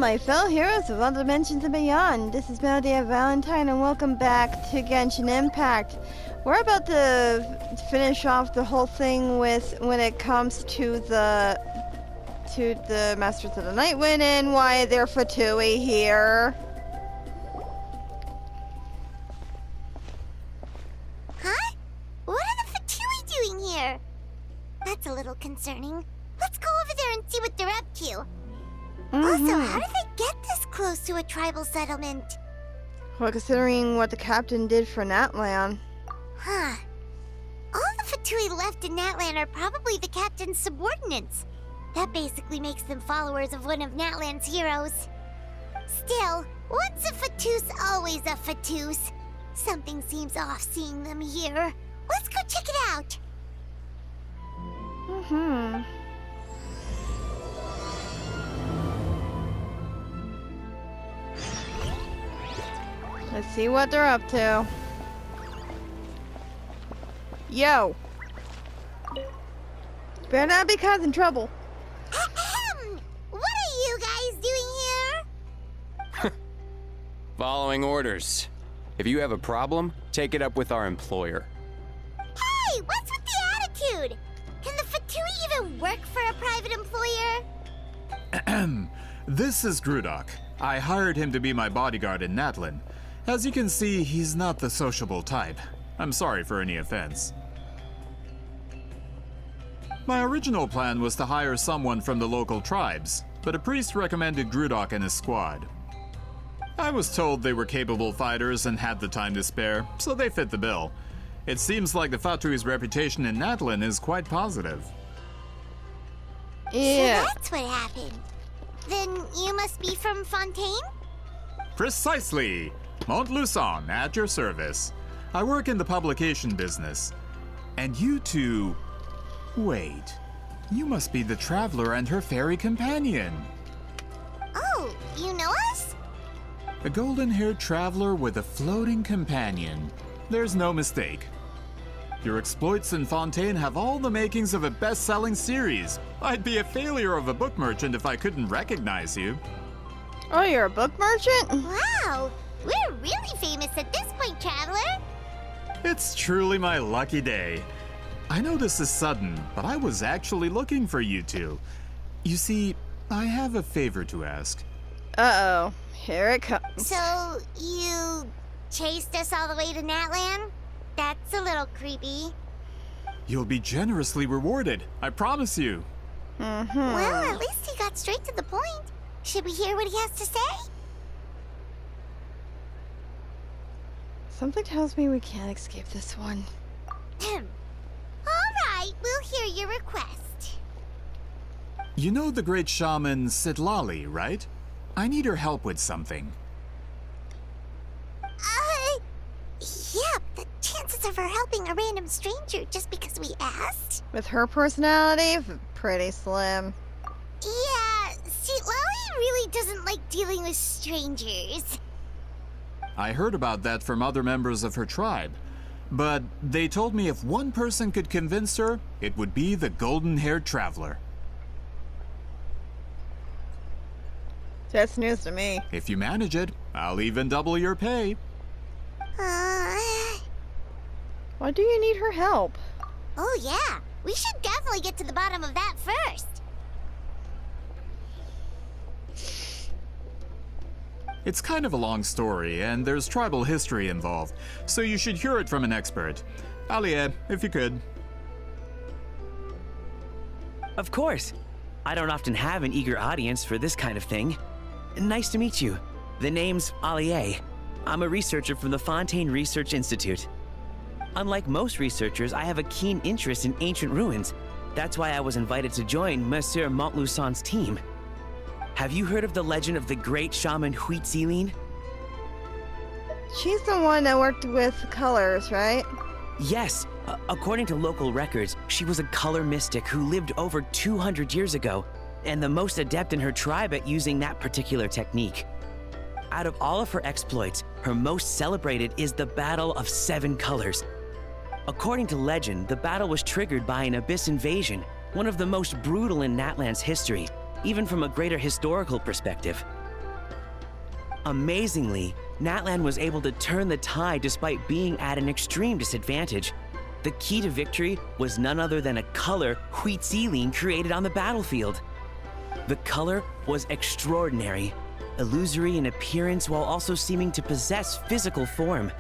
my fellow heroes of all dimensions and beyond. This is Melody of Valentine, and welcome back to Genshin Impact. We're about to finish off the whole thing with when it comes to the Masters of the Night Wind and why they're Fatui here. Huh? What are the Fatui doing here? That's a little concerning. Let's go over there and see what they're up to. Also, how did they get this close to a tribal settlement? Well, considering what the captain did for Natlan. Huh. All the Fatui left in Natlan are probably the captain's subordinates. That basically makes them followers of one of Natlan's heroes. Still, once a Fatus, always a Fatus. Something seems off seeing them here. Let's go check it out. Let's see what they're up to. Yo! Better not be causing trouble. Ahem! What are you guys doing here? Following orders. If you have a problem, take it up with our employer. Hey, what's with the attitude? Can the Fatui even work for a private employer? This is Grudok. I hired him to be my bodyguard in Natlan. As you can see, he's not the sociable type. I'm sorry for any offense. My original plan was to hire someone from the local tribes, but a priest recommended Grudok and his squad. I was told they were capable fighters and had the time to spare, so they fit the bill. It seems like the Fatui's reputation in Natlan is quite positive. Yeah. So that's what happened. Then you must be from Fontaine? Precisely! Montluçon, at your service. I work in the publication business. And you two... Wait. You must be the traveler and her fairy companion. Oh, you know us? A golden-haired traveler with a floating companion. There's no mistake. Your exploits in Fontaine have all the makings of a best-selling series. I'd be a failure of a book merchant if I couldn't recognize you. Oh, you're a book merchant? Wow, we're really famous at this point, traveler. It's truly my lucky day. I know this is sudden, but I was actually looking for you two. You see, I have a favor to ask. Uh-oh. Here it comes. So, you chased us all the way to Natlan? That's a little creepy. You'll be generously rewarded, I promise you. Well, at least he got straight to the point. Should we hear what he has to say? Something tells me we can't escape this one. Alright, we'll hear your request. You know the great shaman Citlali, right? I need her help with something. Yeah, the chances of her helping a random stranger just because we asked? With her personality, pretty slim. Yeah, Citlali really doesn't like dealing with strangers. I heard about that from other members of her tribe. But they told me if one person could convince her, it would be the golden-haired traveler. That's news to me. If you manage it, I'll even double your pay. Why do you need her help? Oh yeah, we should definitely get to the bottom of that first. It's kind of a long story, and there's tribal history involved, so you should hear it from an expert. Alie, if you could. Of course. I don't often have an eager audience for this kind of thing. Nice to meet you. The name's Alie. I'm a researcher from the Fontaine Research Institute. Unlike most researchers, I have a keen interest in ancient ruins. That's why I was invited to join Monsieur Montluçon's team. Have you heard of the legend of the great shaman Citlali? She's the one that worked with colors, right? Yes. According to local records, she was a color mystic who lived over 200 years ago, and the most adept in her tribe at using that particular technique. Out of all of her exploits, her most celebrated is the Battle of Seven Colors. According to legend, the battle was triggered by an abyss invasion, one of the most brutal in Natlan's history, even from a greater historical perspective. Amazingly, Natlan was able to turn the tide despite being at an extreme disadvantage. The key to victory was none other than a color Citlali created on the battlefield. The color was extraordinary, illusory in appearance while also seeming to possess physical form.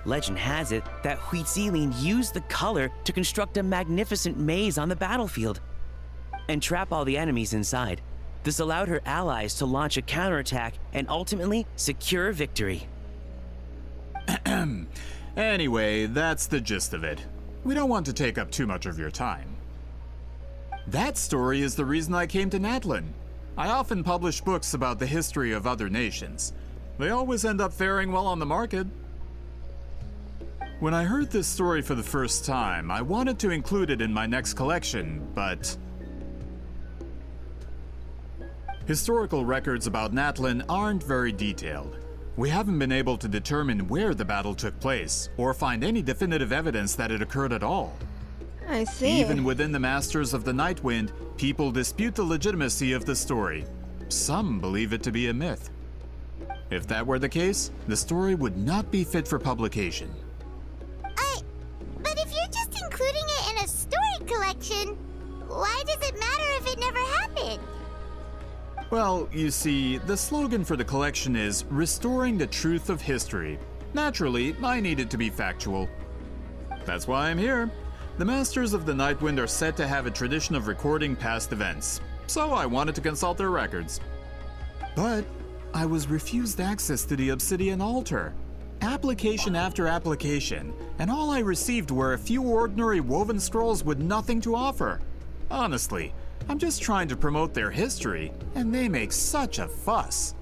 Legend has it that Citlali used the color to construct a magnificent maze on the battlefield and trap all the enemies inside. This allowed her allies to launch a counterattack and ultimately secure victory. Anyway, that's the gist of it. We don't want to take up too much of your time. That story is the reason I came to Natlan. I often publish books about the history of other nations. They always end up faring well on the market. When I heard this story for the first time, I wanted to include it in my next collection, but historical records about Natlan aren't very detailed. We haven't been able to determine where the battle took place, or find any definitive evidence that it occurred at all. I see. Even within the Masters of the Night Wind, people dispute the legitimacy of the story. Some believe it to be a myth. If that were the case, the story would not be fit for publication. But if you're just including it in a story collection, why does it matter if it never happened? Well, you see, the slogan for the collection is Restoring the Truth of History. Naturally, I need it to be factual. That's why I'm here. The Masters of the Night Wind are said to have a tradition of recording past events, so I wanted to consult their records. But I was refused access to the Obsidian Altar. Application after application, and all I received were a few ordinary woven scrolls with nothing to offer. Honestly, I'm just trying to promote their history, and they make such a fuss.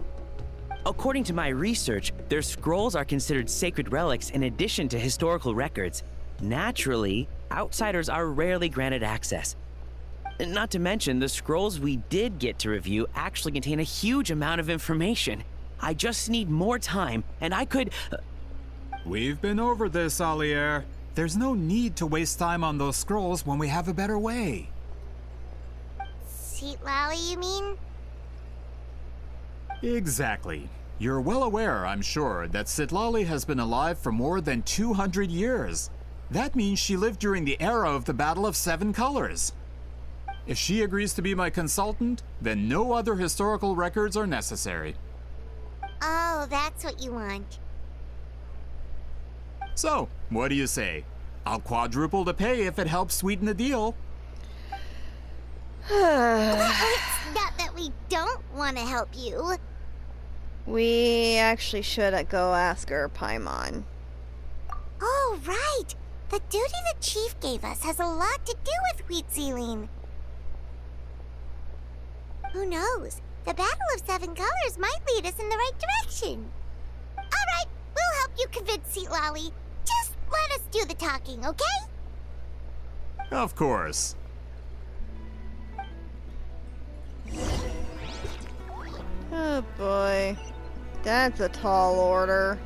According to my research, their scrolls are considered sacred relics in addition to historical records. Naturally, outsiders are rarely granted access. Not to mention, the scrolls we did get to review actually contain a huge amount of information. I just need more time, and I could... We've been over this, Alier. There's no need to waste time on those scrolls when we have a better way. Citlali, you mean? Exactly. You're well aware, I'm sure, that Citlali has been alive for more than 200 years. That means she lived during the era of the Battle of Seven Colors. If she agrees to be my consultant, then no other historical records are necessary. Oh, that's what you want. So, what do you say? I'll quadruple the pay if it helps sweeten the deal. It's not that we don't want to help you. We actually should go ask her, Paimon. Oh, right. The duty the chief gave us has a lot to do with Citlali. Who knows? The Battle of Seven Colors might lead us in the right direction. All right, we'll help you convince Citlali. Just let us do the talking, okay? Of course. Oh boy. That's a tall order.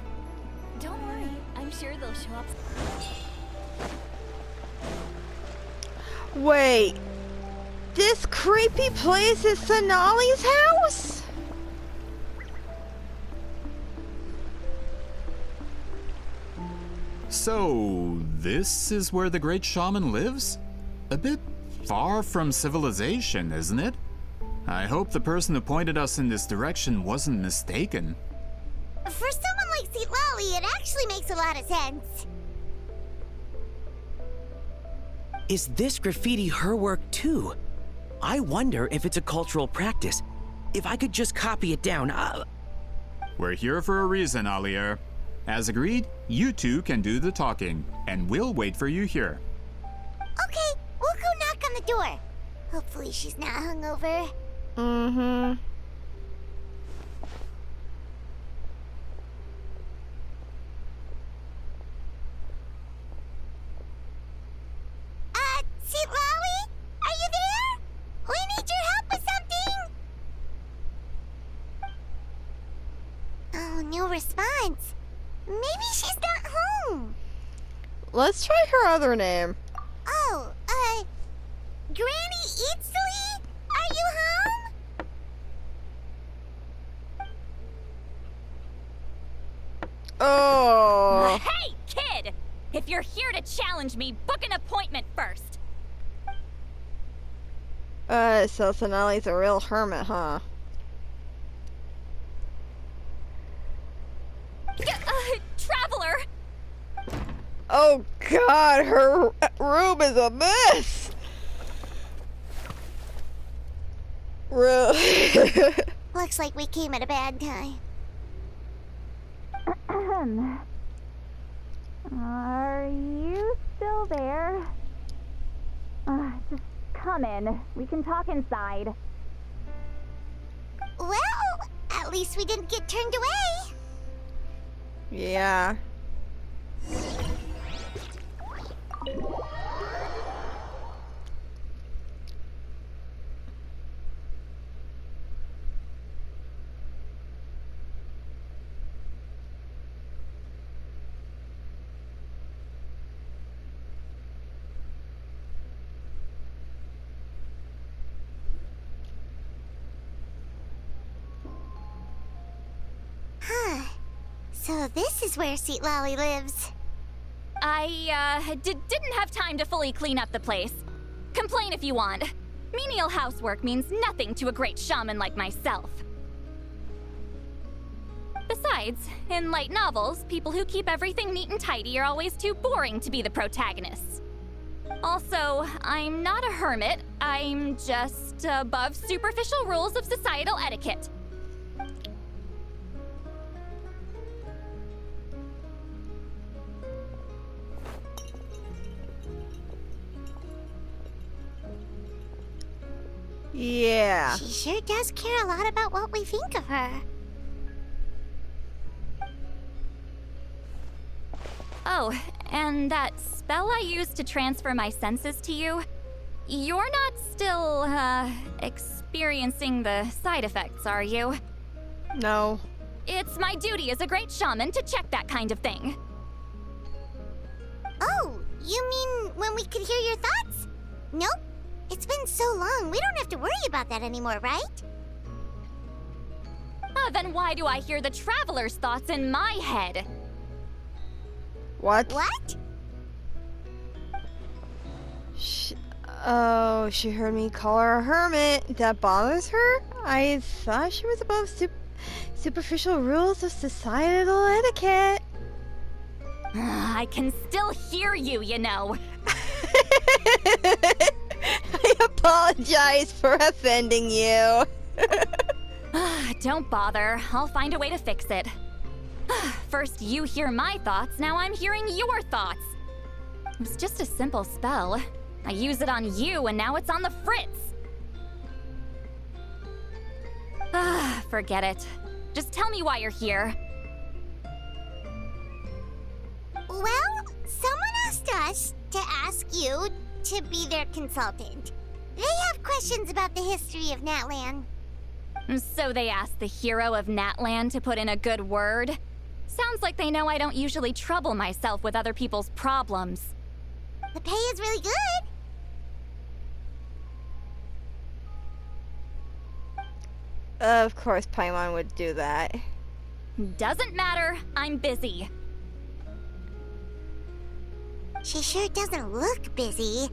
Don't worry, I'm sure they'll show up. Wait. This creepy place is Citlali's house? So, this is where the great shaman lives? A bit far from civilization, isn't it? I hope the person who pointed us in this direction wasn't mistaken. For someone like Citlali, it actually makes a lot of sense. Is this graffiti her work too? I wonder if it's a cultural practice. If I could just copy it down, We're here for a reason, Alier. As agreed, you two can do the talking, and we'll wait for you here. Okay, we'll go knock on the door. Hopefully she's not hungover. Mm-hmm. Citlali? Are you there? We need your help with something. Oh, no response. Maybe she's not home. Let's try her other name. Oh, Granny Citlali? Are you home? Oh. Hey, kid! If you're here to challenge me, book an appointment first. So Citlali's a real hermit, huh? Traveler! Oh god, her room is a mess! Really? Looks like we came at a bad time. Are you still there? Just come in. We can talk inside. Well, at least we didn't get turned away. Yeah. Huh. So this is where Citlali lives. I didn't have time to fully clean up the place. Complain if you want. Menial housework means nothing to a great shaman like myself. Besides, in light novels, people who keep everything neat and tidy are always too boring to be the protagonists. Also, I'm not a hermit. I'm just above superficial rules of societal etiquette. Yeah. She sure does care a lot about what we think of her. Oh, and that spell I used to transfer my senses to you, you're not still, experiencing the side effects, are you? No. It's my duty as a great shaman to check that kind of thing. Oh, you mean when we could hear your thoughts? Nope. It's been so long, we don't have to worry about that anymore, right? Then why do I hear the traveler's thoughts in my head? What? What? Oh, she heard me call her a hermit. That bothers her? I thought she was above superficial rules of societal etiquette. I can still hear you, you know. I apologize for offending you. Don't bother. I'll find a way to fix it. First you hear my thoughts, now I'm hearing your thoughts. It was just a simple spell. I use it on you, and now it's on the fritz. Forget it. Just tell me why you're here. Well, someone asked us to ask you to be their consultant. They have questions about the history of Natlan. So they asked the hero of Natlan to put in a good word? Sounds like they know I don't usually trouble myself with other people's problems. The pay is really good. Of course Paimon would do that. Doesn't matter, I'm busy. She sure doesn't look busy.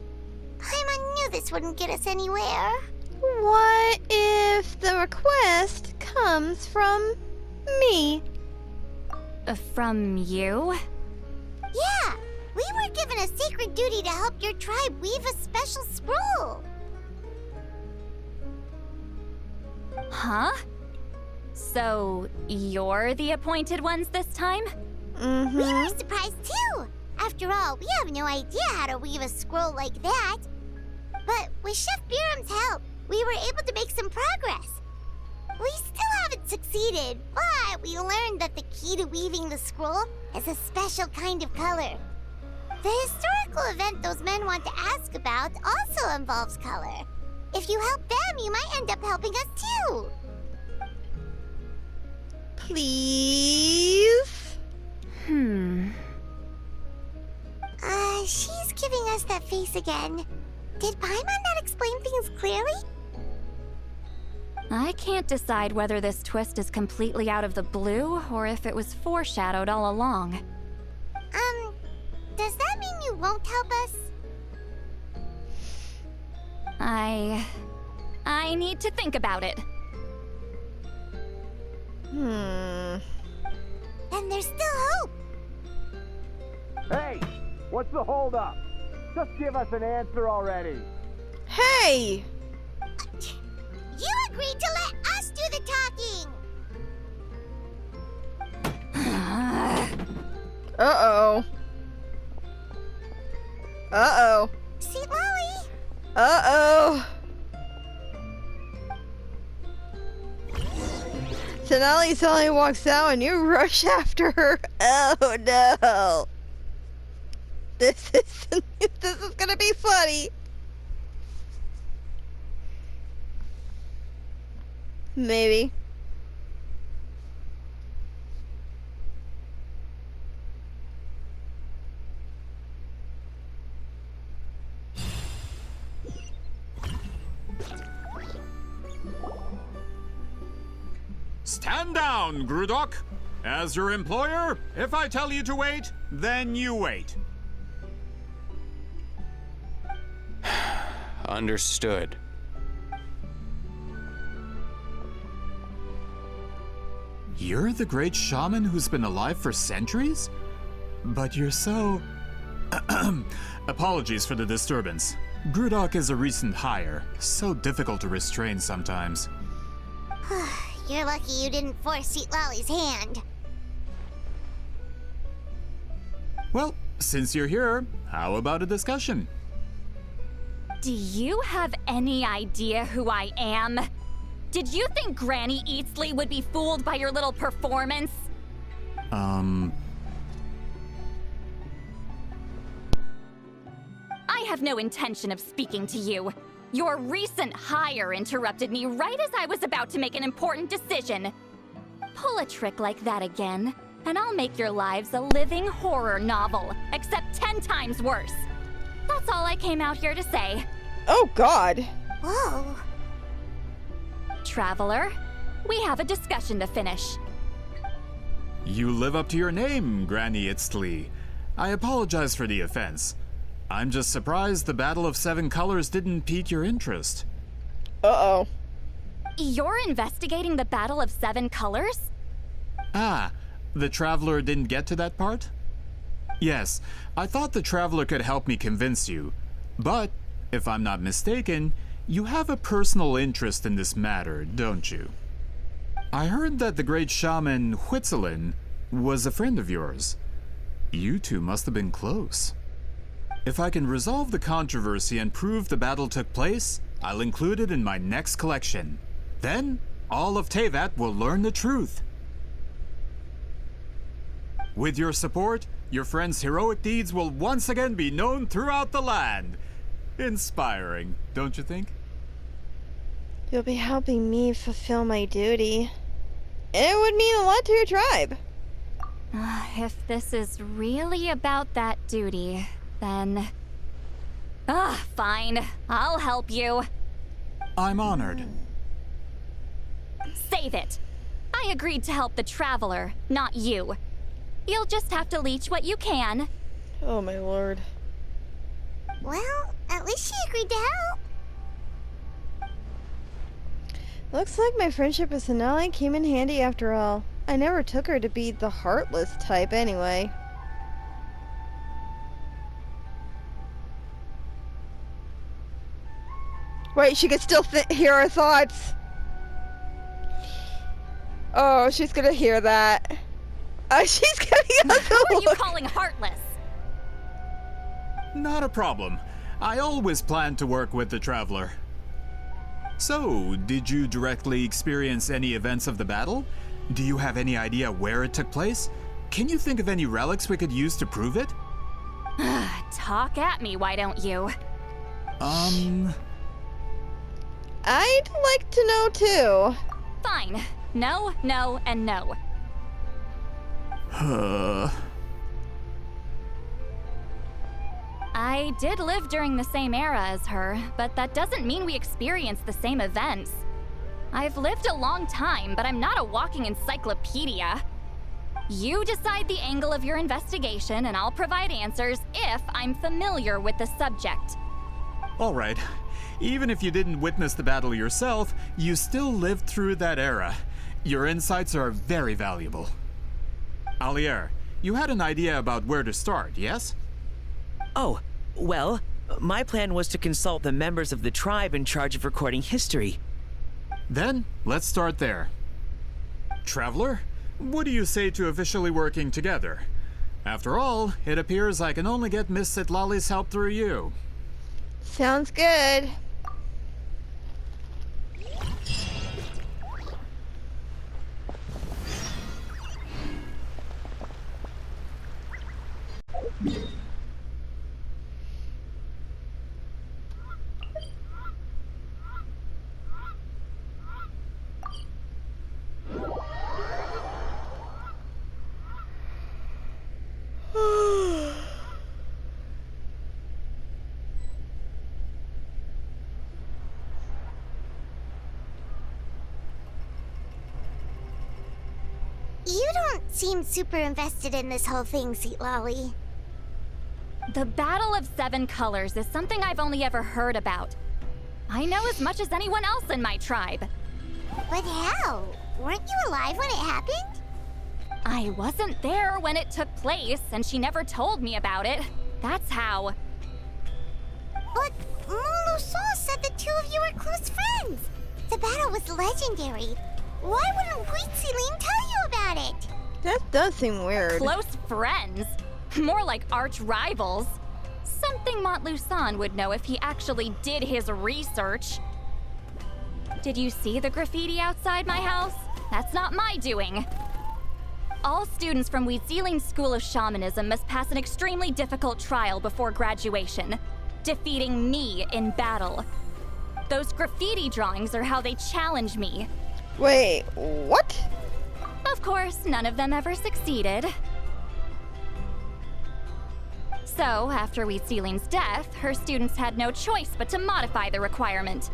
Paimon knew this wouldn't get us anywhere. What if the request comes from me? From you? Yeah, we were given a sacred duty to help your tribe weave a special scroll. Huh? So, you're the appointed ones this time? Mm-hmm. We were surprised too. After all, we have no idea how to weave a scroll like that. But with Chef Biram's help, we were able to make some progress. We still haven't succeeded, but we learned that the key to weaving the scroll is a special kind of color. The historical event those men want to ask about also involves color. If you help them, you might end up helping us too. Please? She's giving us that face again. Did Paimon not explain things clearly? I can't decide whether this twist is completely out of the blue or if it was foreshadowed all along. Does that mean you won't help us? I need to think about it. And there's still hope! Hey! What's the holdup? Just give us an answer already. Hey! You agreed to let us do the talking! Uh-oh. Uh-oh. Citlali! Uh-oh. Citlali suddenly walks out and you rush after her. Oh no. This is gonna be funny. Maybe. Stand down, Grudok. As your employer, if I tell you to wait, then you wait. Understood. You're the great shaman who's been alive for centuries? But you're so... Apologies for the disturbance. Grudok is a recent hire, so difficult to restrain sometimes. You're lucky you didn't force Citlali's hand. Well, since you're here, how about a discussion? Do you have any idea who I am? Did you think Granny Eatsley would be fooled by your little performance? I have no intention of speaking to you. Your recent hire interrupted me right as I was about to make an important decision. Pull a trick like that again, and I'll make your lives a living horror novel, except 10 times worse. That's all I came out here to say. Oh God. Whoa. Traveler, we have a discussion to finish. You live up to your name, Granny Itztli. I apologize for the offense. I'm just surprised the Battle of Seven Colors didn't pique your interest. Uh-oh. You're investigating the Battle of Seven Colors? Ah, the Traveler didn't get to that part? Yes, I thought the Traveler could help me convince you. But, if I'm not mistaken, you have a personal interest in this matter, don't you? I heard that the great shaman Huitzilin was a friend of yours. You two must have been close. If I can resolve the controversy and prove the battle took place, I'll include it in my next collection. Then, all of Tevat will learn the truth. With your support, your friend's heroic deeds will once again be known throughout the land. Inspiring, don't you think? You'll be helping me fulfill my duty. And it would mean a lot to your tribe. If this is really about that duty, then... fine. I'll help you. I'm honored. Save it. I agreed to help the Traveler, not you. You'll just have to leech what you can. Oh my lord. Well, at least she agreed to help. Looks like my friendship with Citlali came in handy after all. I never took her to be the heartless type anyway. Wait, she can still hear our thoughts. Oh, she's gonna hear that. She's getting us. Who are you calling heartless? Not a problem. I always planned to work with the Traveler. So, did you directly experience any events of the battle? Do you have any idea where it took place? Can you think of any relics we could use to prove it? Talk at me, why don't you? I'd like to know too. Fine. No, no, and no. I did live during the same era as her, but that doesn't mean we experienced the same events. I've lived a long time, but I'm not a walking encyclopedia. You decide the angle of your investigation, and I'll provide answers if I'm familiar with the subject. All right. Even if you didn't witness the battle yourself, you still lived through that era. Your insights are very valuable. Alier, you had an idea about where to start, yes? Oh, well, my plan was to consult the members of the tribe in charge of recording history. Then, let's start there. Traveler, what do you say to officially working together? After all, it appears I can only get Miss Citlali's help through you. Sounds good. You don't seem super invested in this whole thing, Citlali. The Battle of Seven Colors is something I've only ever heard about. I know as much as anyone else in my tribe. But how? Weren't you alive when it happened? I wasn't there when it took place, and she never told me about it. That's how. But Molusa said the two of you were close friends. The battle was legendary. Why wouldn't Citlali tell you about it? That does seem weird. Close friends? More like arch rivals. Something Montluçon would know if he actually did his research. Did you see the graffiti outside my house? That's not my doing. All students from Citlali's School of Shamanism must pass an extremely difficult trial before graduation, defeating me in battle. Those graffiti drawings are how they challenge me. Wait, what? Of course, none of them ever succeeded. So, after Citlali's death, her students had no choice but to modify the requirement.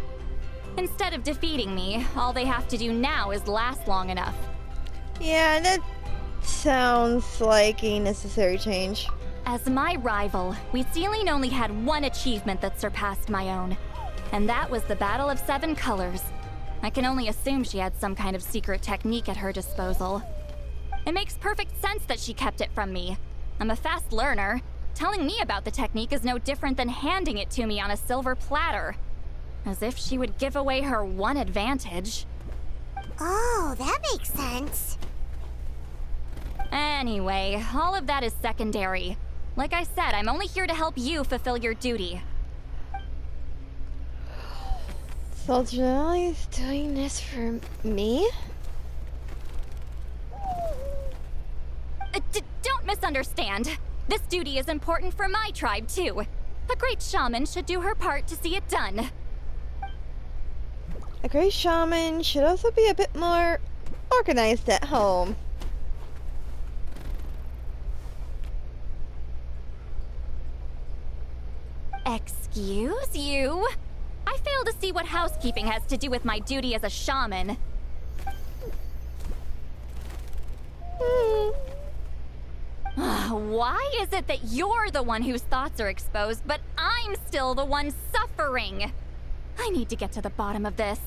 Instead of defeating me, all they have to do now is last long enough. Yeah, that sounds like a necessary change. As my rival, Citlali only had one achievement that surpassed my own, and that was the Battle of Seven Colors. I can only assume she had some kind of secret technique at her disposal. It makes perfect sense that she kept it from me. I'm a fast learner. Telling me about the technique is no different than handing it to me on a silver platter. As if she would give away her one advantage. Oh, that makes sense. Anyway, all of that is secondary. Like I said, I'm only here to help you fulfill your duty. So Citlali's doing this for me? Don't misunderstand. This duty is important for my tribe, too. A great shaman should do her part to see it done. A great shaman should also be a bit more organized at home. Excuse you? I fail to see what housekeeping has to do with my duty as a shaman. Why is it that you're the one whose thoughts are exposed, but I'm still the one suffering? I need to get to the bottom of this.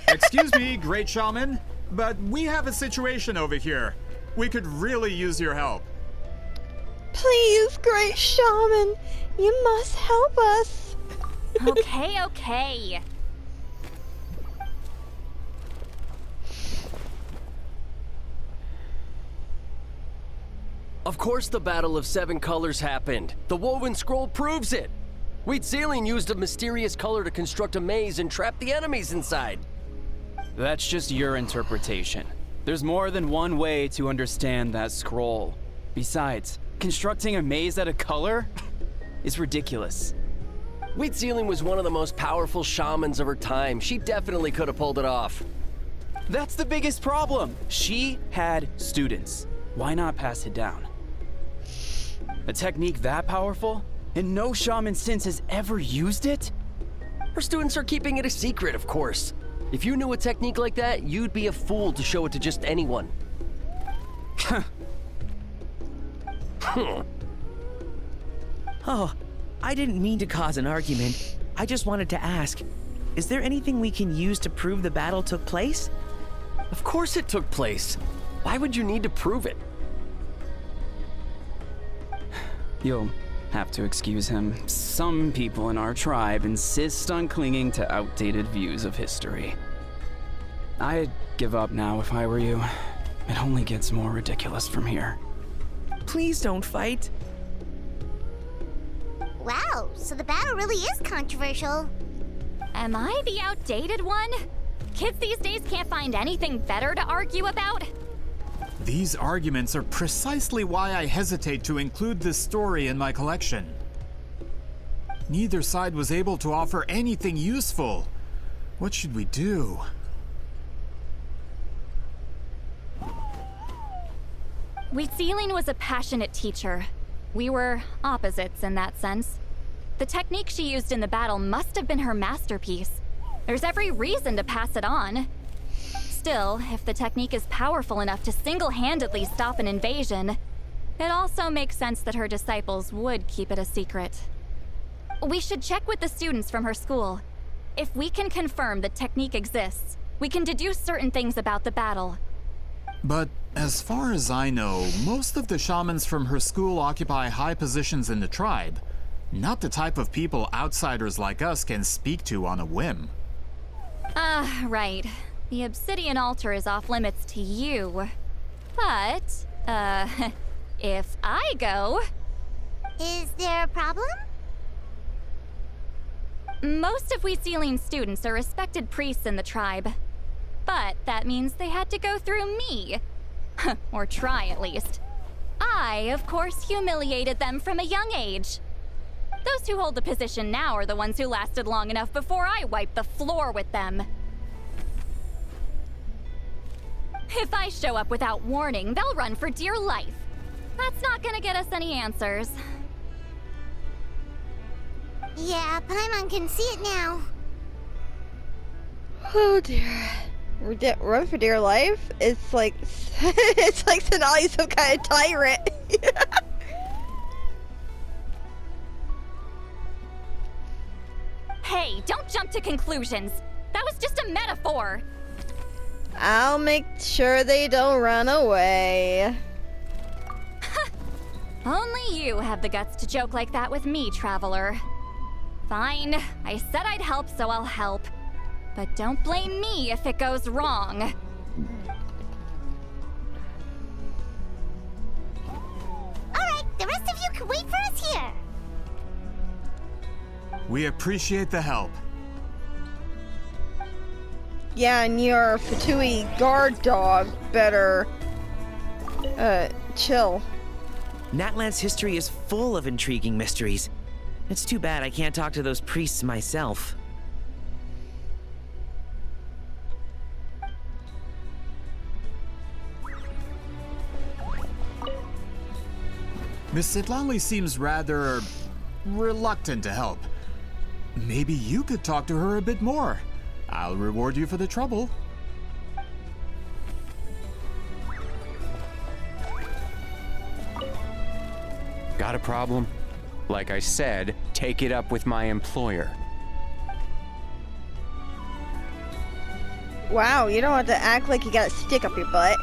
Excuse me, great shaman, but we have a situation over here. We could really use your help. Please, great shaman, you must help us. Okay. Of course the Battle of Seven Colors happened. The woven scroll proves it. Citlali used a mysterious color to construct a maze and trap the enemies inside. That's just your interpretation. There's more than one way to understand that scroll. Besides, constructing a maze out of color is ridiculous. Citlali was one of the most powerful shamans of her time. She definitely could have pulled it off. That's the biggest problem. She had students. Why not pass it down? A technique that powerful? And no shaman since has ever used it? Her students are keeping it a secret, of course. If you knew a technique like that, you'd be a fool to show it to just anyone. Oh, I didn't mean to cause an argument. I just wanted to ask, is there anything we can use to prove the battle took place? Of course it took place. Why would you need to prove it? You'll have to excuse him. Some people in our tribe insist on clinging to outdated views of history. I'd give up now if I were you. It only gets more ridiculous from here. Please don't fight. Wow, so the battle really is controversial. Am I the outdated one? Kids these days can't find anything better to argue about? These arguments are precisely why I hesitate to include this story in my collection. Neither side was able to offer anything useful. What should we do? Citlali was a passionate teacher. We were opposites in that sense. The technique she used in the battle must have been her masterpiece. There's every reason to pass it on. Still, if the technique is powerful enough to single-handedly stop an invasion, it also makes sense that her disciples would keep it a secret. We should check with the students from her school. If we can confirm the technique exists, we can deduce certain things about the battle. But as far as I know, most of the shamans from her school occupy high positions in the tribe. Not the type of people outsiders like us can speak to on a whim. Right. The obsidian altar is off limits to you. But, if I go... Is there a problem? Most of Citlali's students are respected priests in the tribe. But that means they had to go through me. Or try, at least. I, of course, humiliated them from a young age. Those who hold the position now are the ones who lasted long enough before I wiped the floor with them. If I show up without warning, they'll run for dear life. That's not gonna get us any answers. Yeah, Paimon can see it now. Oh dear. Run for dear life? It's like it's like Citlali's some kind of tyrant. Hey, don't jump to conclusions. That was just a metaphor. I'll make sure they don't run away. Only you have the guts to joke like that with me, traveler. Fine, I said I'd help, so I'll help. But don't blame me if it goes wrong. Alright, the rest of you can wait for us here. We appreciate the help. Yeah, and your Fatui guard dog better chill. Natlan's history is full of intriguing mysteries. It's too bad I can't talk to those priests myself. Miss Citlali seems rather reluctant to help. Maybe you could talk to her a bit more. I'll reward you for the trouble. Got a problem? Like I said, take it up with my employer. Wow, you don't have to act like you got a stick up your butt.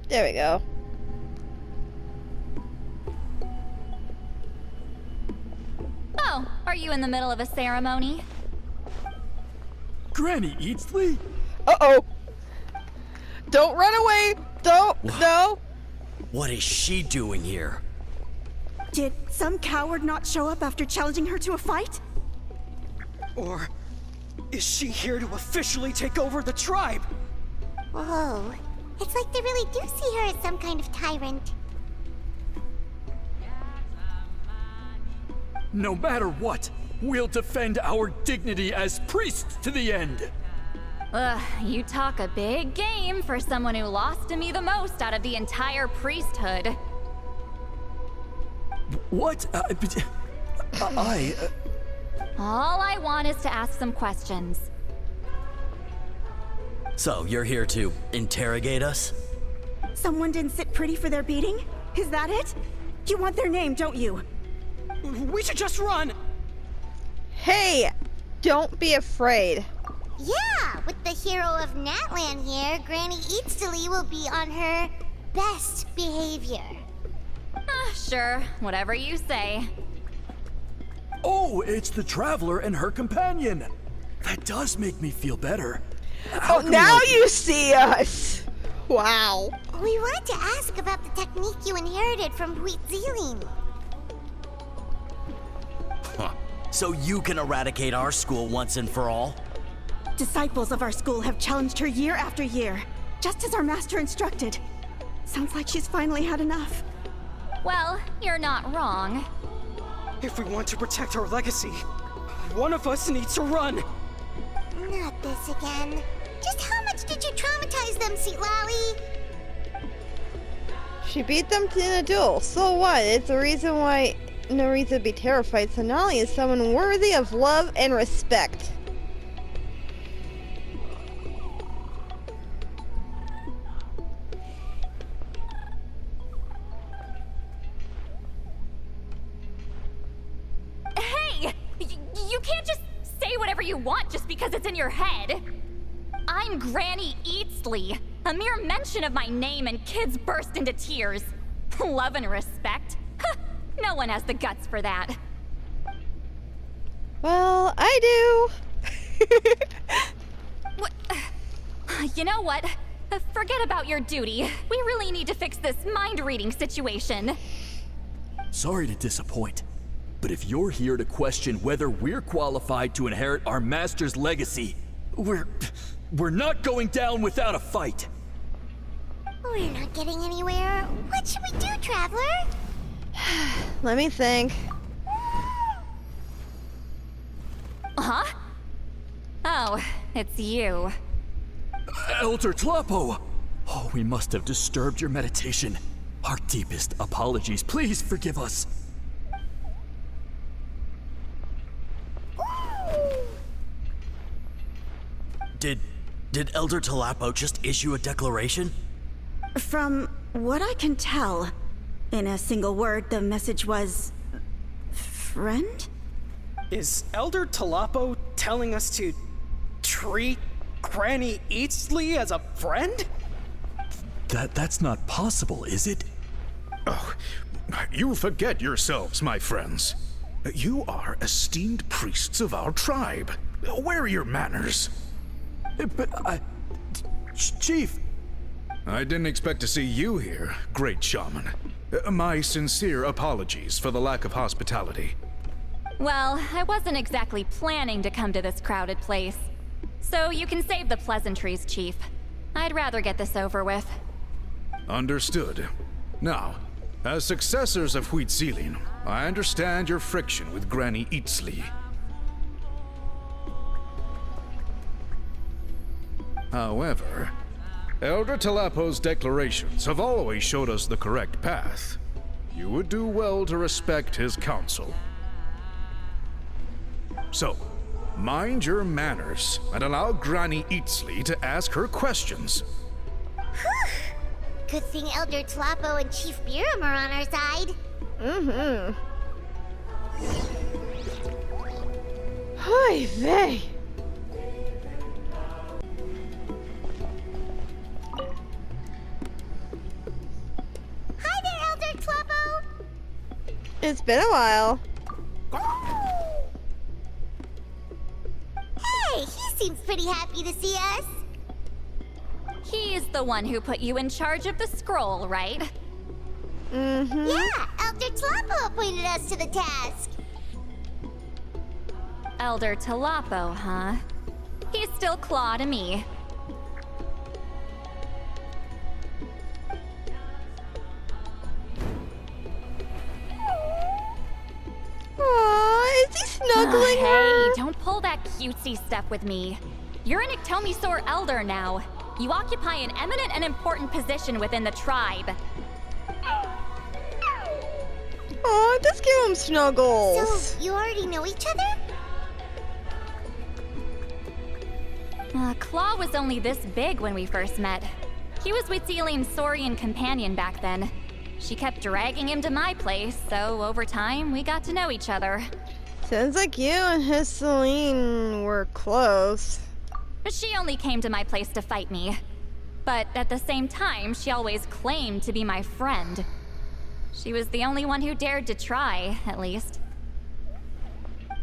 There we go. Oh, are you in the middle of a ceremony? Granny Eatsley? Uh-oh. Don't run away. Don't. No. What is she doing here? Did some coward not show up after challenging her to a fight? Or is she here to officially take over the tribe? Whoa. It's like they really do see her as some kind of tyrant. No matter what, we'll defend our dignity as priests to the end. Ugh, you talk a big game for someone who lost to me the most out of the entire priesthood. What? All I want is to ask some questions. So, you're here to interrogate us? Someone didn't sit pretty for their beating? Is that it? You want their name, don't you? We should just run! Hey, don't be afraid. Yeah, with the hero of Natlan here, Granny Citlali will be on her best behavior. Sure, whatever you say. Oh, it's the Traveler and her companion! That does make me feel better. Oh, now you see us! Wow. We wanted to ask about the technique you inherited from Citlali. So you can eradicate our school once and for all? Disciples of our school have challenged her year after year, just as our master instructed. Sounds like she's finally had enough. Well, you're not wrong. If we want to protect our legacy, one of us needs to run! Not this again. Just how much did you traumatize them, Citlali? She beat them in a duel. So what? It's a reason why. No reason to be terrified. Citlali is someone worthy of love and respect. Hey! You can't just say whatever you want just because it's in your head. I'm Granny Citlali. A mere mention of my name and kids burst into tears. Love and respect? No one has the guts for that. Well, I do. What? You know what? Forget about your duty. We really need to fix this mind-reading situation. Sorry to disappoint, but if you're here to question whether we're qualified to inherit our master's legacy, we're not going down without a fight. We're not getting anywhere. What should we do, Traveler? Let me think. Huh? Oh, it's you. Elder Tlapo! Oh, we must have disturbed your meditation. Our deepest apologies. Please forgive us. Did Elder Tlapo just issue a declaration? From what I can tell, in a single word, the message was... friend? Is Elder Tlapo telling us to treat Granny Citlali as a friend? That's not possible, is it? Oh, you forget yourselves, my friends. You are esteemed priests of our tribe. Where are your manners? But Chief! I didn't expect to see you here, great shaman. My sincere apologies for the lack of hospitality. Well, I wasn't exactly planning to come to this crowded place. So you can save the pleasantries, Chief. I'd rather get this over with. Understood. Now, as successors of Citlali, I understand your friction with Granny Citlali. However, Elder Tlapo's declarations have always showed us the correct path. You would do well to respect his counsel. So, mind your manners and allow Granny Citlali to ask her questions. Good thing Elder Tlapo and Chief Biram are on our side. Mm-hmm. Hi, vey. Hi there, Elder Tlapo. It's been a while. Hey, he seems pretty happy to see us. He's the one who put you in charge of the scroll, right? Mm-hmm. Yeah, Elder Tlapo appointed us to the task. Elder Tlapo, huh? He's still claw to me. Aww, is he snuggling her? Hey, don't pull that cutesy stuff with me. You're an Iktomi-Sor elder now. You occupy an eminent and important position within the tribe. Aw, just give him snuggles. So, you already know each other? Claw was only this big when we first met. He was with Celine's Saurian companion back then. She kept dragging him to my place, so over time, we got to know each other. Sounds like you and his Celine were close. She only came to my place to fight me. But at the same time, she always claimed to be my friend. She was the only one who dared to try, at least.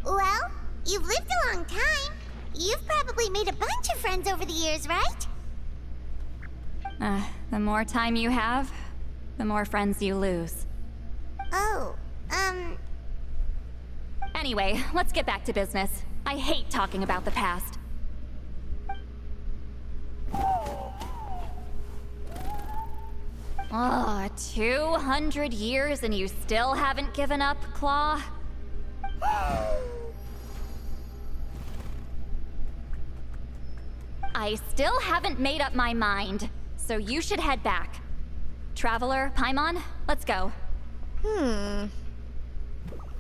Well, you've lived a long time. You've probably made a bunch of friends over the years, right? The more time you have, the more friends you lose. Oh, Anyway, let's get back to business. I hate talking about the past. Oh, 200 years and you still haven't given up, Claw? I still haven't made up my mind, so you should head back. Traveler, Paimon, let's go.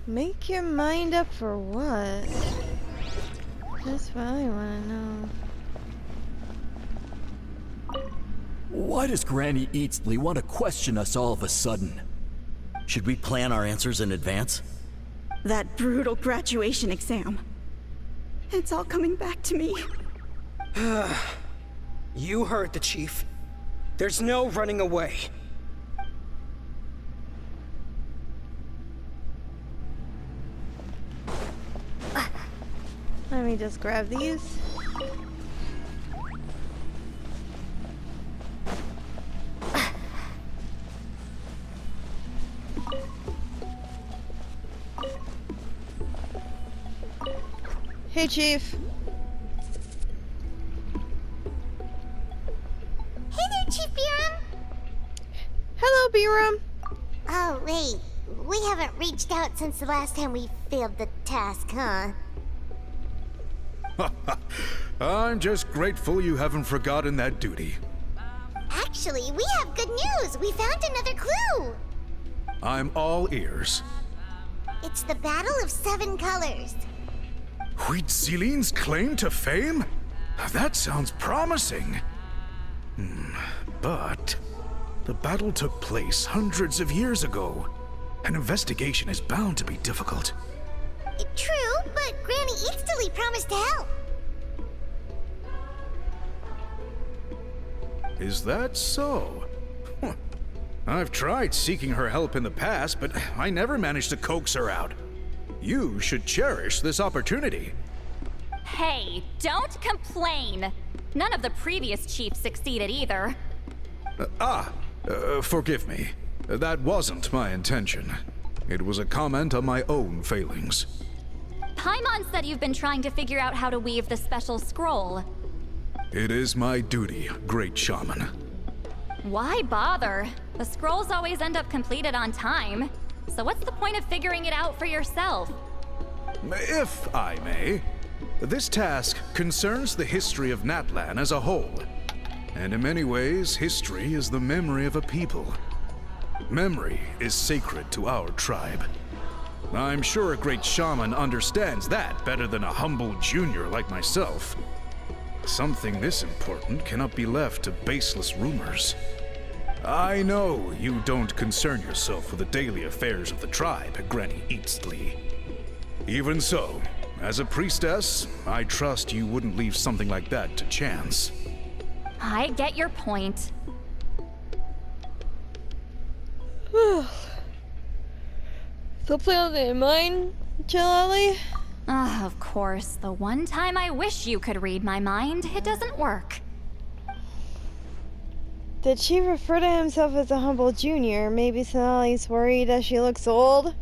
Make your mind up for what? That's what I want to know. Why does Granny Eatsley want to question us all of a sudden? Should we plan our answers in advance? That brutal graduation exam. It's all coming back to me. You heard the chief. There's no running away. Let me just grab these. Hey, Chief. hey there, Chief Biram. Hello, Biram. Oh, wait. We haven't reached out since the last time we failed the task, huh? I'm just grateful you haven't forgotten that duty. Actually, we have good news. We found another clue. I'm all ears. It's the Battle of Seven Colors. Wheat Celine's claim to fame? That sounds promising. But the battle took place hundreds of years ago. An investigation is bound to be difficult. True, but Granny Eatsley promised to help. Is that so? Huh. I've tried seeking her help in the past, but I never managed to coax her out. You should cherish this opportunity. Hey, don't complain. None of the previous chiefs succeeded either. Forgive me. That wasn't my intention. It was a comment on my own failings. Paimon said you've been trying to figure out how to weave the special scroll. It is my duty, great shaman. Why bother? The scrolls always end up completed on time. So what's the point of figuring it out for yourself? If I may, this task concerns the history of Natlan as a whole. And in many ways, history is the memory of a people. Memory is sacred to our tribe. I'm sure a great shaman understands that better than a humble junior like myself. Something this important cannot be left to baseless rumors. I know you don't concern yourself with the daily affairs of the tribe, Granny Eatsley. Even so, as a priestess, I trust you wouldn't leave something like that to chance. I get your point. So plan in mind, Citlali? Of course, the one time I wish you could read my mind, it doesn't work. Did she refer to himself as a humble junior? Maybe Citlali's worried that she looks old?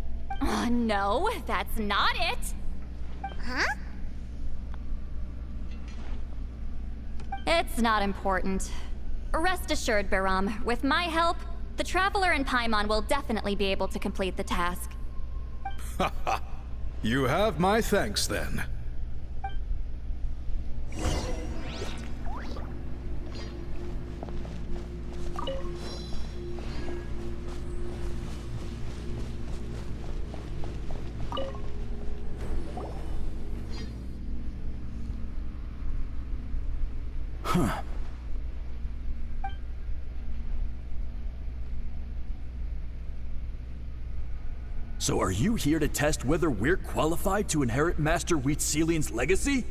No, that's not it. Huh? It's not important. Rest assured, Biram, with my help, the Traveler and Paimon will definitely be able to complete the task. You have my thanks then. Huh. So are you here to test whether we're qualified to inherit Master Wheatzilian's legacy?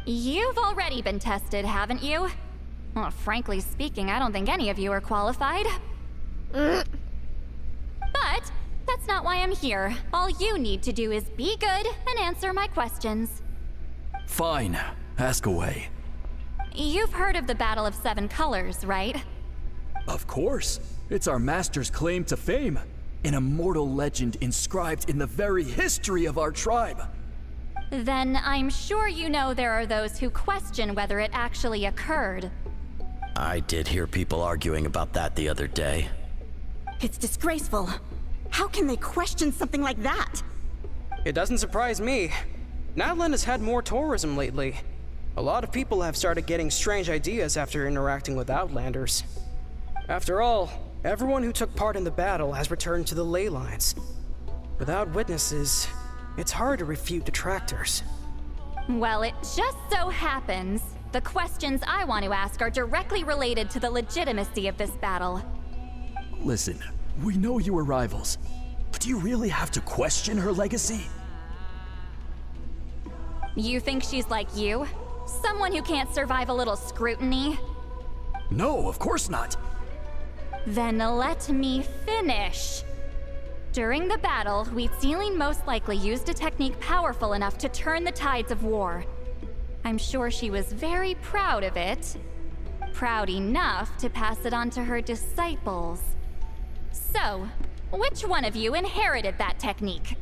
You've already been tested, haven't you? Well, frankly speaking, I don't think any of you are qualified. But that's not why I'm here. All you need to do is be good and answer my questions. Fine. Ask away. You've heard of the Battle of Seven Colors, right? Of course. It's our master's claim to fame. An immortal legend inscribed in the very history of our tribe. Then I'm sure you know there are those who question whether it actually occurred. I did hear people arguing about that the other day. It's disgraceful. How can they question something like that? It doesn't surprise me. Natlan has had more tourism lately. A lot of people have started getting strange ideas after interacting with Outlanders. After all, everyone who took part in the battle has returned to the ley lines. Without witnesses, it's hard to refute detractors. Well, it just so happens the questions I want to ask are directly related to the legitimacy of this battle. Listen, we know you were rivals, but do you really have to question her legacy? You think she's like you? Someone who can't survive a little scrutiny? No, of course not. Then let me finish. During the battle, Wheatzilian most likely used a technique powerful enough to turn the tides of war. I'm sure she was very proud of it. Proud enough to pass it on to her disciples. So, which one of you inherited that technique?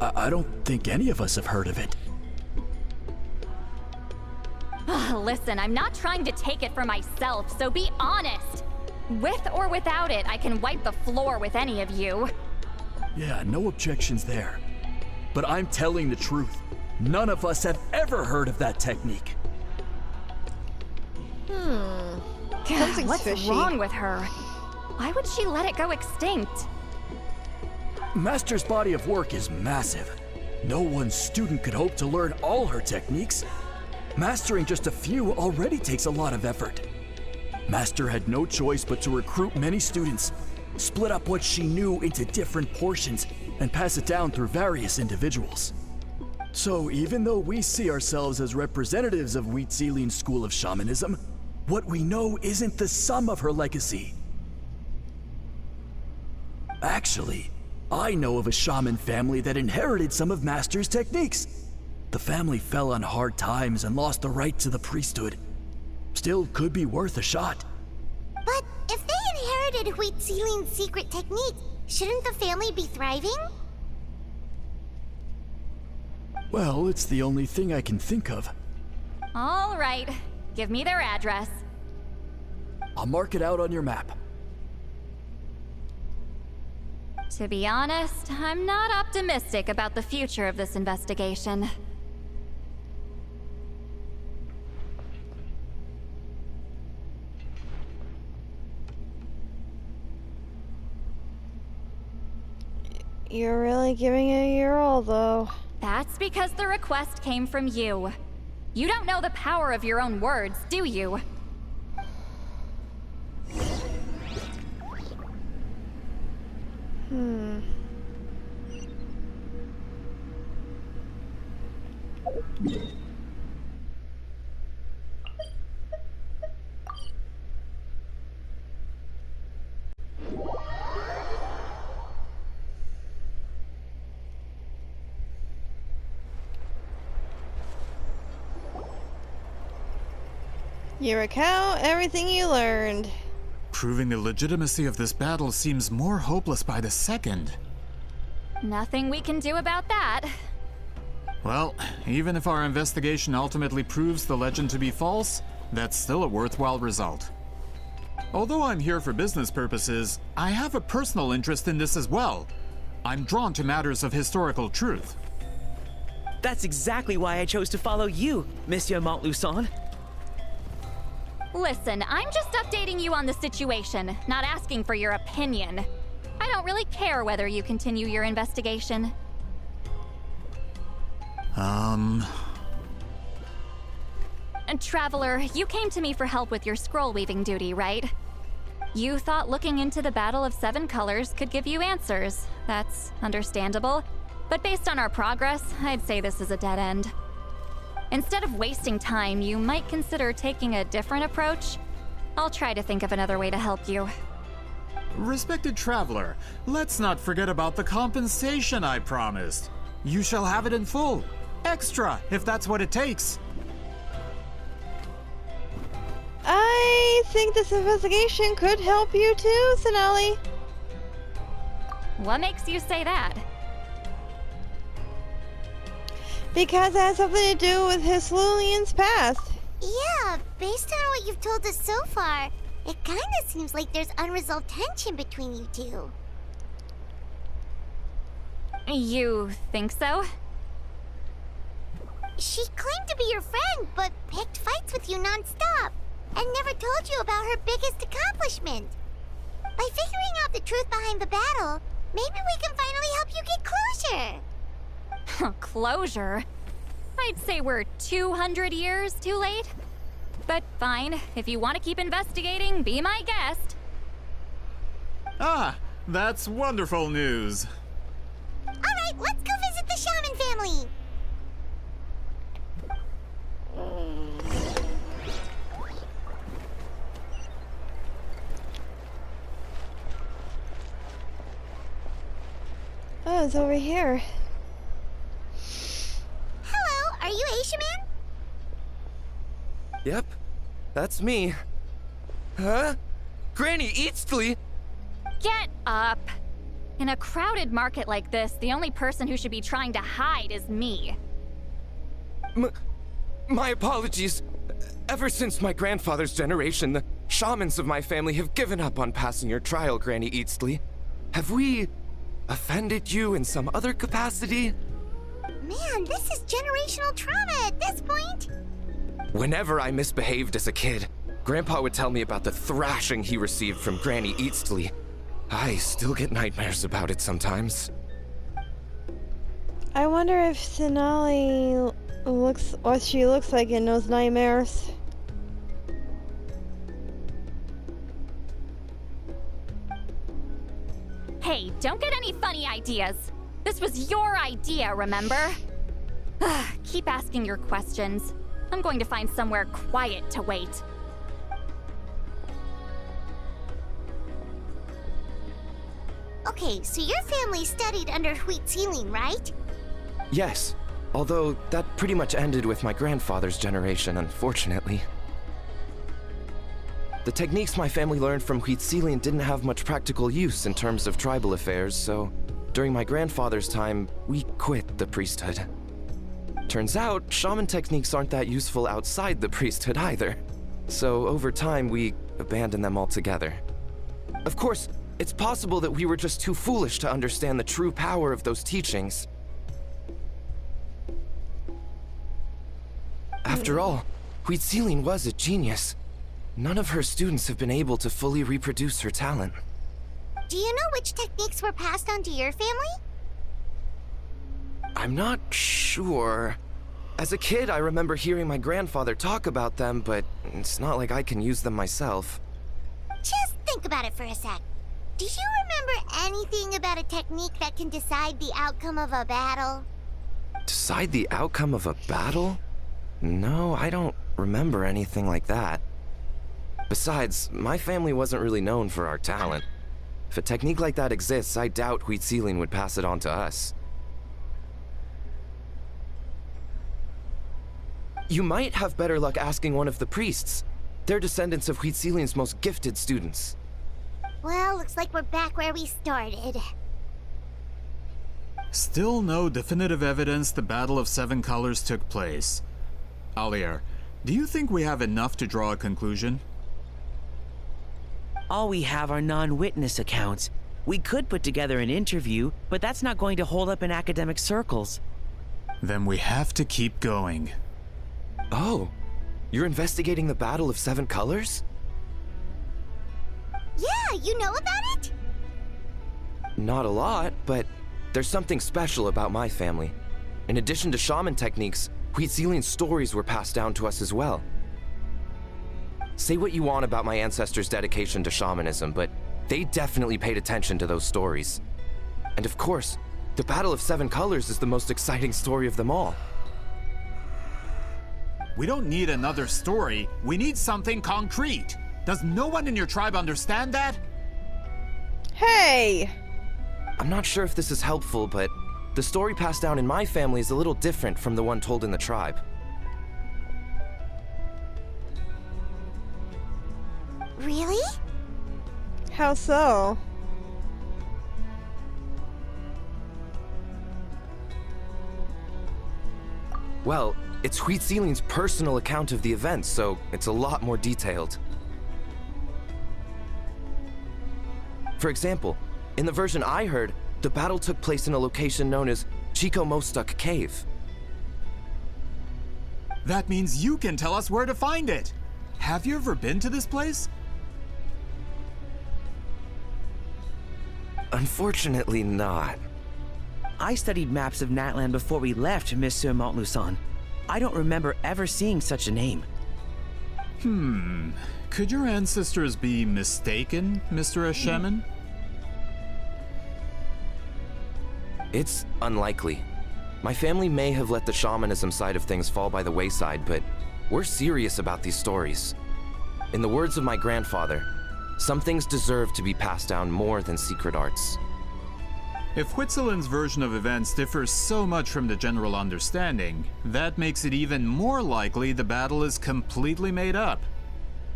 I don't think any of us have heard of it. Listen, I'm not trying to take it for myself, so be honest. With or without it, I can wipe the floor with any of you. Yeah, no objections there. But I'm telling the truth. None of us have ever heard of that technique. Something's What's fishy. wrong with her? Why would she let it go extinct? Master's body of work is massive. No one student could hope to learn all her techniques. Mastering just a few already takes a lot of effort. Master had no choice but to recruit many students, split up what she knew into different portions, and pass it down through various individuals. So even though we see ourselves as representatives of Wheatzilian's school of shamanism, what we know isn't the sum of her legacy. Actually, I know of a shaman family that inherited some of Master's techniques. The family fell on hard times and lost the right to the priesthood. Still could be worth a shot. But if they inherited Wheatzilian's secret technique, shouldn't the family be thriving? Well, it's the only thing I can think of. All right, give me their address. I'll mark it out on your map. To be honest, I'm not optimistic about the future of this investigation. You're really giving it your all, though. That's because the request came from you. You don't know the power of your own words, do you? You recount everything you learned. Proving the legitimacy of this battle seems more hopeless by the second. Nothing we can do about that. Well, even if our investigation ultimately proves the legend to be false, that's still a worthwhile result. Although I'm here for business purposes, I have a personal interest in this as well. I'm drawn to matters of historical truth. That's exactly why I chose to follow you, Monsieur Montluçon. Listen, I'm just updating you on the situation, not asking for your opinion. I don't really care whether you continue your investigation. And Traveler, you came to me for help with your scroll weaving duty, right? You thought looking into the Battle of Seven Colors could give you answers. That's understandable. But based on our progress, I'd say this is a dead end. Instead of wasting time, you might consider taking a different approach. I'll try to think of another way to help you. Respected traveler, let's not forget about the compensation I promised. You shall have it in full. Extra, if that's what it takes. I think this investigation could help you too, Citlali. What makes you say that? Because it has something to do with Hislulian's past. Yeah, based on what you've told us so far, it kinda seems like there's unresolved tension between you two. You think so? She claimed to be your friend, but picked fights with you non-stop, and never told you about her biggest accomplishment. By figuring out the truth behind the battle, maybe we can finally help you get closure. Closure? I'd say we're 200 years too late. But fine, if you want to keep investigating, be my guest. Ah, that's wonderful news. Alright, let's go visit the Shaman family. Oh, it's over here. Hello, are you Aishaman? Yep, that's me. Huh? Granny Eastly? Get up! In a crowded market like this, the only person who should be trying to hide is me. My apologies. Ever since my grandfather's generation, the shamans of my family have given up on passing your trial, Granny Eastly. Have we offended you in some other capacity? Man, this is generational trauma at this point. Whenever I misbehaved as a kid, Grandpa would tell me about the thrashing he received from Granny Eastly. I still get nightmares about it sometimes. I wonder if Citlali looks what she looks like in those nightmares. Hey, don't get any funny ideas. This was your idea, remember? Keep asking your questions. I'm going to find somewhere quiet to wait. Okay, so your family studied under Wheat Ceiling, right? Yes, although that pretty much ended with my grandfather's generation, unfortunately. The techniques my family learned from Wheat Ceiling didn't have much practical use in terms of tribal affairs, so during my grandfather's time, we quit the priesthood. Turns out, shaman techniques aren't that useful outside the priesthood either. So over time, we abandoned them altogether. Of course, it's possible that we were just too foolish to understand the true power of those teachings. After all, Wheat Ceiling was a genius. None of her students have been able to fully reproduce her talent. Do you know which techniques were passed on to your family? I'm not sure. As a kid, I remember hearing my grandfather talk about them, but it's not like I can use them myself. Just think about it for a sec. Do you remember anything about a technique that can decide the outcome of a battle? Decide the outcome of a battle? No, I don't remember anything like that. Besides, my family wasn't really known for our talent. If a technique like that exists, I doubt Wheat Ceiling would pass it on to us. You might have better luck asking one of the priests. They're descendants of Wheat Ceiling's most gifted students. Well, looks like we're back where we started. Still no definitive evidence the Battle of Seven Colors took place. Alier, do you think we have enough to draw a conclusion? All we have are non-witness accounts. We could put together an interview, but that's not going to hold up in academic circles. Then we have to keep going. Oh, You're investigating the Battle of Seven Colors? Yeah, you know about it? Not a lot, but there's something special about my family. In addition to shaman techniques, Huitzilian stories were passed down to us as well. Say what you want about my ancestors' dedication to shamanism, but they definitely paid attention to those stories. And of course, the Battle of Seven Colors is the most exciting story of them all. We don't need another story. We need something concrete. Does no one in your tribe understand that? Hey! I'm not sure if this is helpful, but the story passed down in my family is a little different from the one told in the tribe. Really? How so? Well, it's Huitzilian's personal account of the events, so it's a lot more detailed. For example, in the version I heard, the battle took place in a location known as Chico Mostuk Cave. That means you can tell us where to find it. Have you ever been to this place? Unfortunately not. I studied maps of Natlan before we left, Monsieur Montluçon. I don't remember ever seeing such a name. Could your ancestors be mistaken, Mr. Ashemin? It's unlikely. My family may have let the shamanism side of things fall by the wayside, but we're serious about these stories. In the words of my grandfather, some things deserve to be passed down more than secret arts. If Huitzilin's version of events differs so much from the general understanding, that makes it even more likely the battle is completely made up.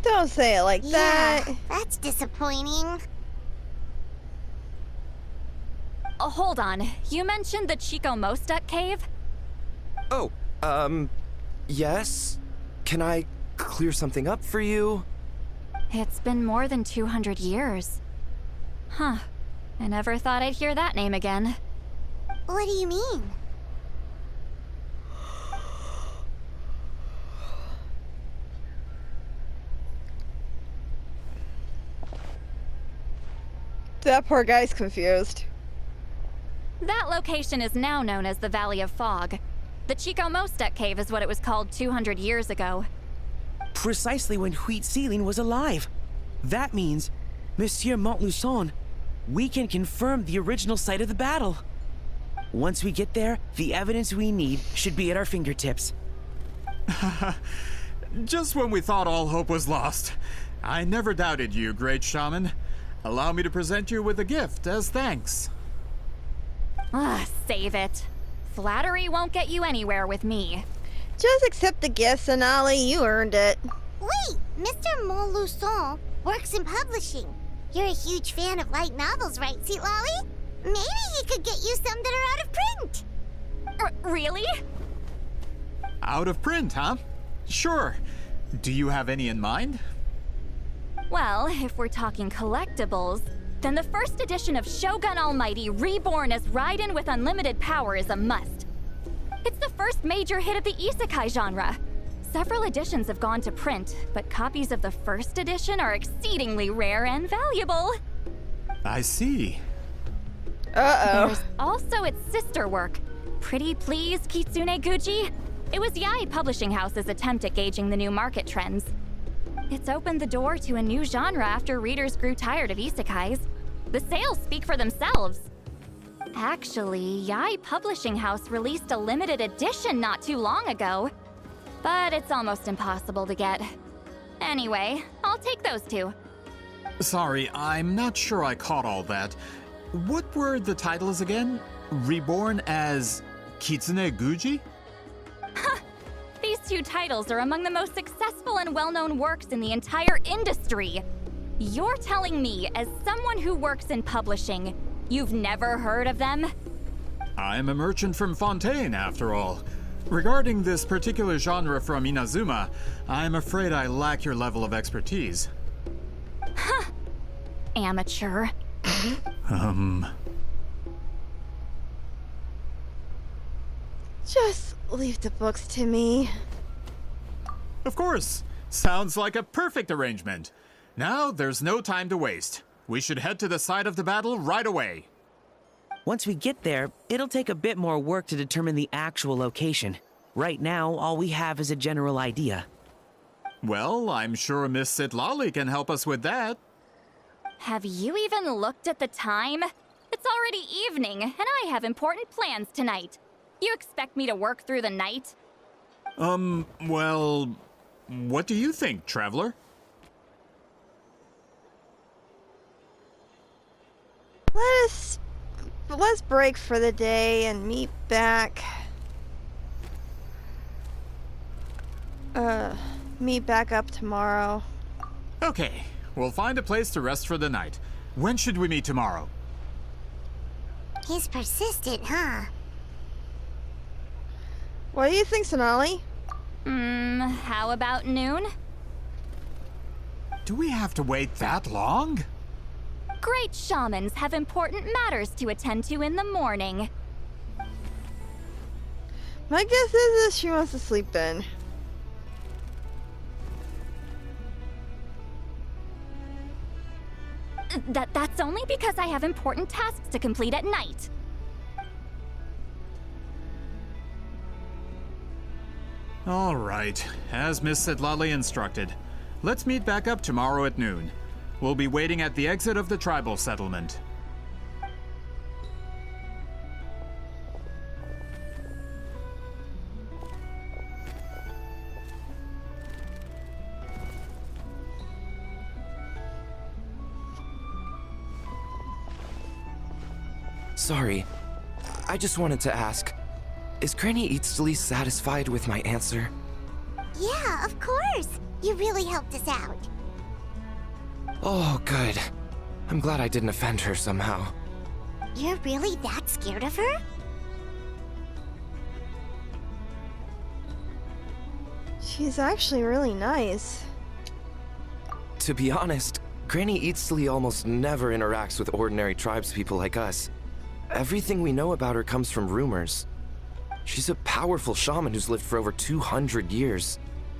Don't say it like that. Yeah, that's disappointing. Oh, hold on. You mentioned the Chico Mostuk cave? Oh, yes? Can I clear something up for you? It's been more than 200 years. Huh. I never thought I'd hear that name again. What do you mean? That poor guy's confused. That location is now known as the Valley of Fog. The Chico Mostuk cave is what it was called 200 years ago. Precisely when Huitzilin was alive. That means, Monsieur Montluçon, we can confirm the original site of the battle. Once we get there, the evidence we need should be at our fingertips. Just when we thought all hope was lost. I never doubted you, great shaman. Allow me to present you with a gift as thanks. Save it. Flattery won't get you anywhere with me. Just accept the gift, Citlali. You earned it. Wait, Mr. Montluçon works in publishing. You're a huge fan of light novels, right, Citlali? Maybe he could get you some that are out of print. Really? Out of print, huh? Sure. Do you have any in mind? Well, if we're talking collectibles, then the first edition of Shogun Almighty Reborn as Raiden with Unlimited Power is a must. It's the first major hit of the isekai genre. Several editions have gone to print, but copies of the first edition are exceedingly rare and valuable. I see. Uh-oh. There's also its sister work, Pretty Please Kitsune Guji. It was Yae Publishing House's attempt at gauging the new market trends. It's opened the door to a new genre after readers grew tired of isekais. The sales speak for themselves. Actually, Yae Publishing House released a limited edition not too long ago, but it's almost impossible to get. Anyway, I'll take those two. Sorry, I'm not sure I caught all that. What were the titles again? Reborn as Kitsune Guji? These two titles are among the most successful and well-known works in the entire industry. You're telling me, as someone who works in publishing, you've never heard of them? I'm a merchant from Fontaine, after all. Regarding this particular genre from Inazuma, I'm afraid I lack your level of expertise. Huh. Amateur. Just leave the books to me. Of course. Sounds like a perfect arrangement. Now, there's no time to waste. We should head to the site of the battle right away. Once we get there, it'll take a bit more work to determine the actual location. Right now, all we have is a general idea. Well, I'm sure Miss Citlali can help us with that. Have you even looked at the time? It's already evening, and I have important plans tonight. You expect me to work through the night? Well, what do you think, Traveler? Let's break for the day and meet back. Meet back up tomorrow. Okay, we'll find a place to rest for the night. When should we meet tomorrow? He's persistent, huh? What do you think, Citlali? How about noon? Do we have to wait that long? Great shamans have important matters to attend to in the morning. My guess is that she wants to sleep in. That's only because I have important tasks to complete at night. All right, as Miss Citlali instructed. Let's meet back up tomorrow at noon. We'll be waiting at the exit of the tribal settlement. Sorry, I just wanted to ask, is Granny Citlali satisfied with my answer? Yeah, of course. You really helped us out. Oh, good. I'm glad I didn't offend her somehow. You're really that scared of her? She's actually really nice. To be honest, Granny Citlali almost never interacts with ordinary tribespeople like us. Everything we know about her comes from rumors. She's a powerful shaman who's lived for over 200 years.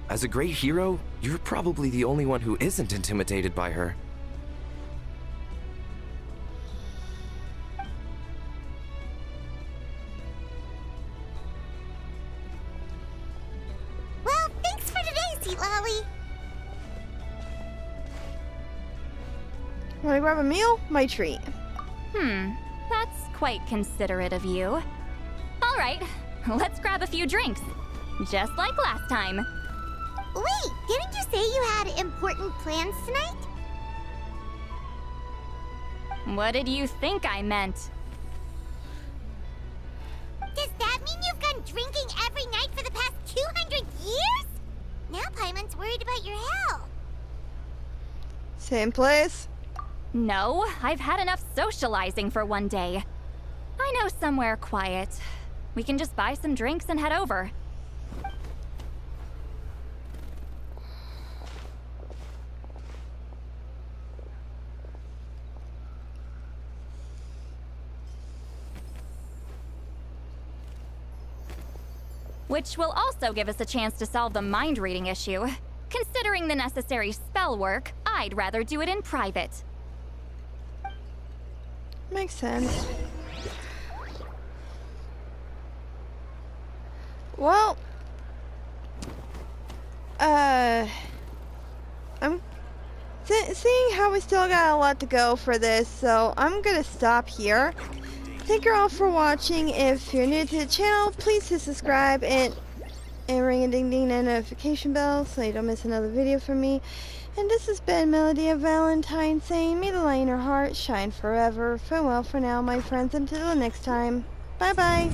As a great hero, you're probably the only one who isn't intimidated by her. Well, thanks for today, Citlali. Wanna grab a meal? My treat. That's quite considerate of you. All right, let's grab a few drinks. Just like last time. Wait, didn't you say you had important plans tonight? What did you think I meant? Does that mean you've gone drinking every night for the past 200 years? Now Paimon's worried about your health. Same place? No, I've had enough socializing for one day. I know somewhere quiet. We can just buy some drinks and head over. Which will also give us a chance to solve the mind reading issue. Considering the necessary spell work, I'd rather do it in private. Makes sense. Well, I'm seeing how we still got a lot to go for this, so I'm gonna stop here. Thank you all for watching. If you're new to the channel, please hit subscribe and ring a ding ding and notification bell so you don't miss another video from me. And this has been Melody of Valentine saying, may the light in your heart shine forever. Farewell for now, my friends, until the next time. Bye bye.